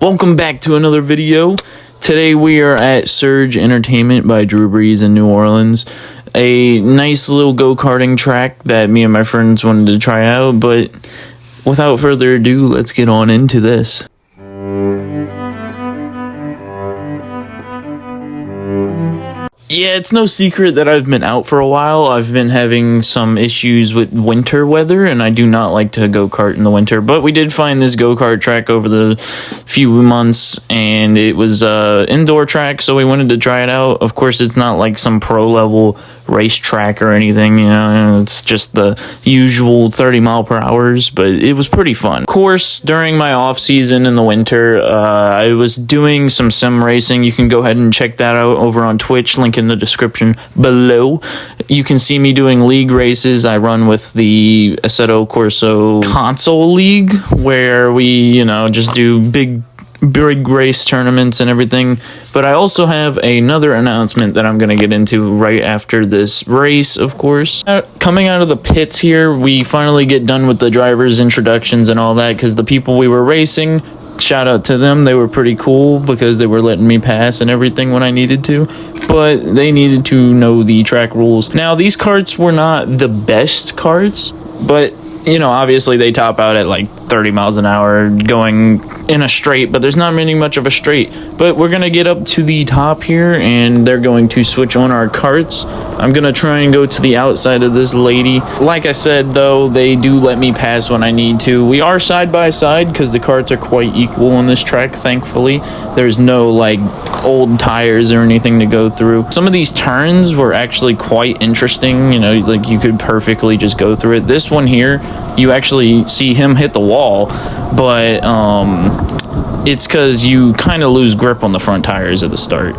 Welcome back to another video. Today we are at Surge Entertainment by Drew Brees in New Orleans. A nice little go-karting track that me and my friends wanted to try out, but without further ado, let's get on into this. Yeah, it's no secret that I've been out for a while. I've been having some issues with winter weather, and I do not like to go-kart in the winter. But we did find this go-kart track over the few months, and it was indoor track, so we wanted to try it out. Of course, it's not like some pro-level race track or anything, you know. It's just the usual 30 mile per hours, but it was pretty fun. Of course, during my off-season in the winter, I was doing some sim racing. You can go ahead and check that out over on Twitch, link in the description below. You can see me doing league races. I run with the Assetto Corsa console league, where we, you know, just do big race tournaments and everything. But I also have another announcement that I'm going to get into right after this race, of course. Coming out of the pits here, we finally get done with the drivers' introductions and all that, because the people we were racing, shout out to them, they were pretty cool because they were letting me pass and everything when I needed to, but they needed to know the track rules. Now, these karts were not the best karts, but you know, obviously they top out at like 30 miles an hour going in a straight, but there's not really much of a straight. But we're gonna get up to the top here, and they're going to switch on our karts. I'm gonna try and go to the outside of this lady. Like I said, though, they do let me pass when I need to. We are side by side because the karts are quite equal on this track, thankfully. There's no like old tires or anything to go through. Some of these turns were actually quite interesting, you know, like you could perfectly just go through it. This one here, you actually see him hit the wall, but it's because you kind of lose grip on the front tires at the start.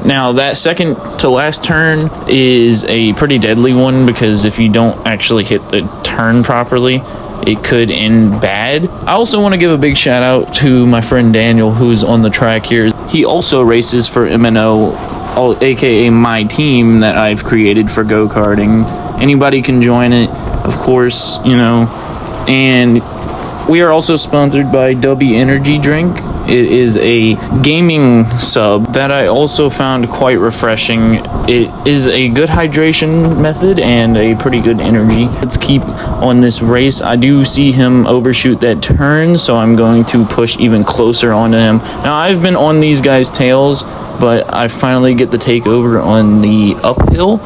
Now, that second to last turn is a pretty deadly one, because if you don't actually hit the turn properly, it could end bad. I also want to give a big shout out to my friend Daniel, who's on the track here. He also races for MNO, aka my team that I've created for go-karting. Anybody can join it, of course, you know. And we are also sponsored by Dubby Energy Drink. It is a gaming sub that I also found quite refreshing. It is a good hydration method and a pretty good energy. Let's keep on this race. I do see him overshoot that turn, so I'm going to push even closer onto him. Now, I've been on these guys' tails, but I finally get the takeover on the uphill,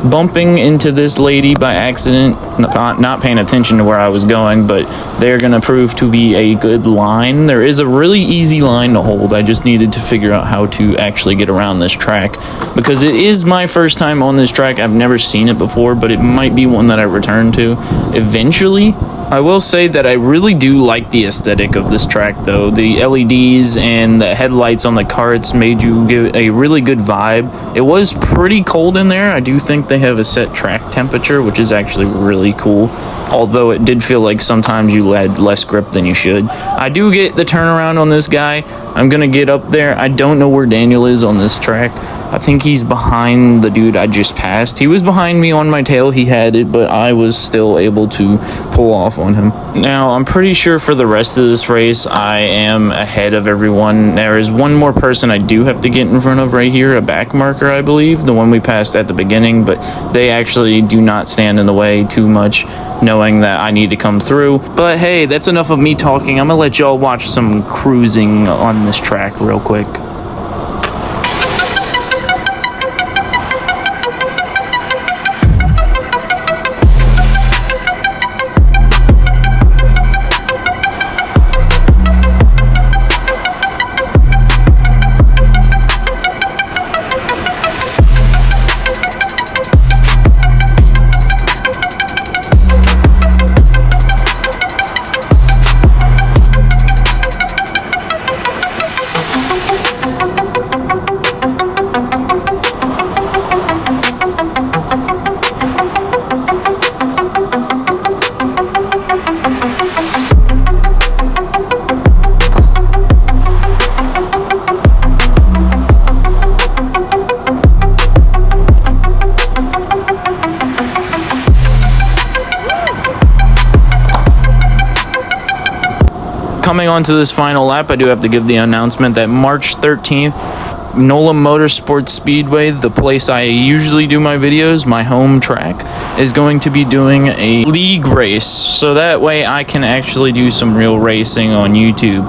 bumping into this lady by accident, not paying attention to where I was going, but they're going to prove to be a good line. There is a really easy line to hold. I just needed to figure out how to actually get around this track, because it is my first time on this track. I've never seen it before, but it might be one that I return to eventually. I will say that I really do like the aesthetic of this track, though. The LEDs and the headlights on the karts made you give a really good vibe. It was pretty cold in there. I do think they have a set track temperature, which is actually really cool, although it did feel like sometimes you had less grip than you should. I do get the turnaround on this guy. I'm gonna get up there. I don't know where Daniel is on this track. I think he's behind the dude I just passed. He was behind me on my tail. He had it, but I was still able to pull off on him. Now, I'm pretty sure for the rest of this race, I am ahead of everyone. There is one more person I do have to get in front of right here, a back marker, I believe, the one we passed at the beginning, but they actually do not stand in the way too much, knowing that I need to come through. But hey, that's enough of me talking. I'm gonna let y'all watch some cruising on this track real quick. coming on to this final lap, I do have to give the announcement that March 13th, NOLA Motorsports Speedway, the place I usually do my videos, my home track, is going to be doing a league race. So that way I can actually do some real racing on YouTube.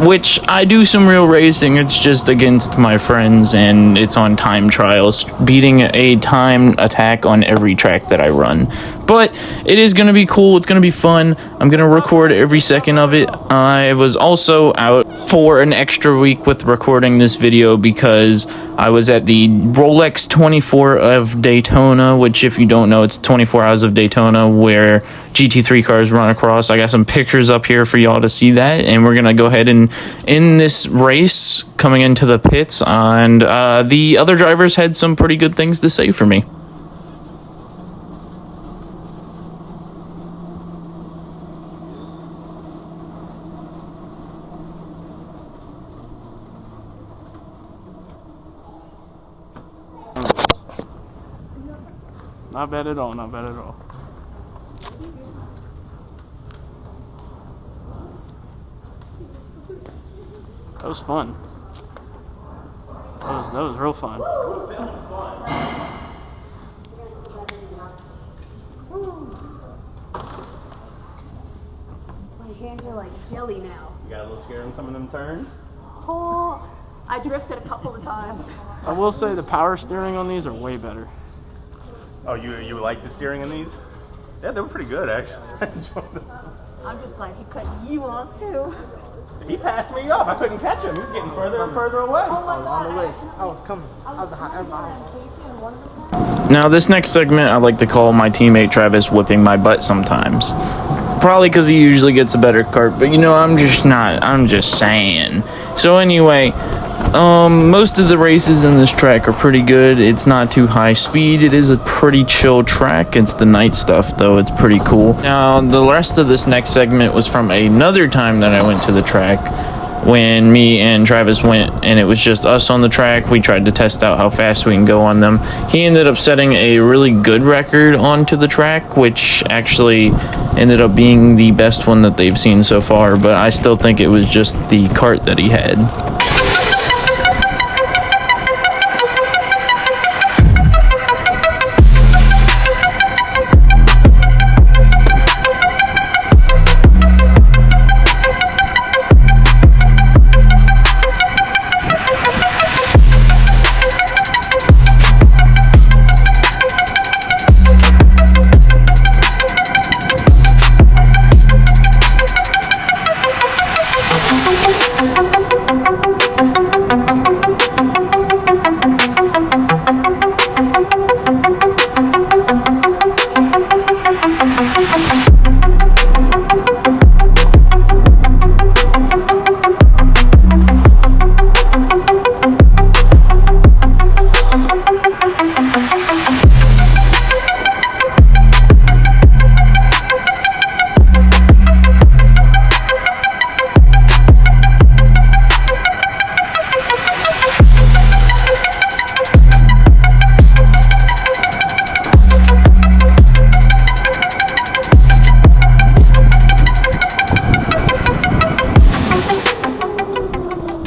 Which I do some real racing, it's just against my friends and it's on time trials, beating a time attack on every track that I run. But it is going to be cool, it's going to be fun, I'm going to record every second of it. I was also out for an extra week with recording this video because I was at the Rolex 24 of Daytona, which if you don't know, it's 24 hours of Daytona where GT3 cars run across. I got some pictures up here for y'all to see that, and we're going to go ahead and in this race coming into the pits, and the other drivers had some pretty good things to say for me. Not bad at all, not bad at all. That was fun. That was real fun. My hands are like jelly now. You got a little scared on some of them turns? Oh, I drifted a couple of times. I will say the power steering on these are way better. Oh, you like the steering in these? Yeah, they were pretty good actually. I enjoyed them. I'm just glad he cut you off too. He passed me up. I couldn't catch him. He was getting further and further away. Oh my God, On the race, I was coming. I was behind everybody. Now this next segment I like to call my teammate Travis whipping my butt sometimes. Probably because he usually gets a better kart, but you know, I'm just saying. So anyway, most of the races in this track are pretty good. It's not too high speed. It is a pretty chill track. It's the night stuff though. It's pretty cool. Now the rest of this next segment was from another time that I went to the track when me and Travis went and it was just us on the track. We tried to test out how fast we can go on them. He ended up setting a really good record onto the track, which actually ended up being the best one that they've seen so far, but I still think it was just the kart that he had.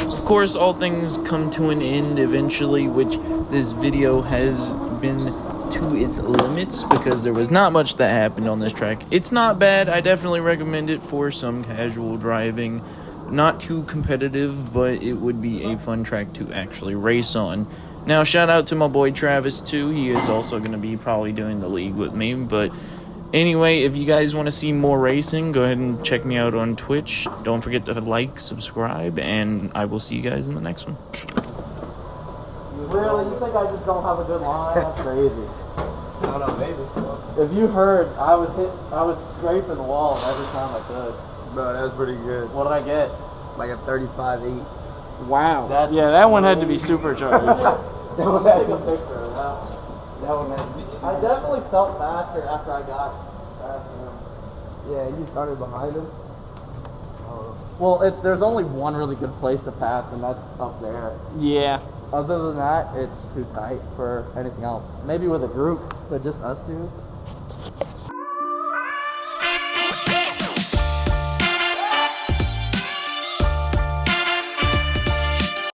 Of course, all things come to an end eventually, which this video has been to its limits because there was not much that happened on this track. It's not bad. I definitely recommend it for some casual driving. Not too competitive, but it would be a fun track to actually race on. Now, shout out to my boy Travis too. He is also going to be probably doing the league with me, but anyway, if you guys want to see more racing, go ahead and check me out on Twitch. Don't forget to like, subscribe, and I will see you guys in the next one. Really? You think I just don't have a good line? That's crazy. I don't know, maybe. If you heard, I was scraping the walls every time I could. Bro, that was pretty good. What did I get? Like a 35-8. Wow. That's Yeah, that one had to be supercharged. That one had to be picture. That one had to be. I definitely felt faster after I got past him. Yeah, you started behind him? Well, there's only one really good place to pass, and that's up there. Yeah. Other than that, it's too tight for anything else. Maybe with a group, but just us two.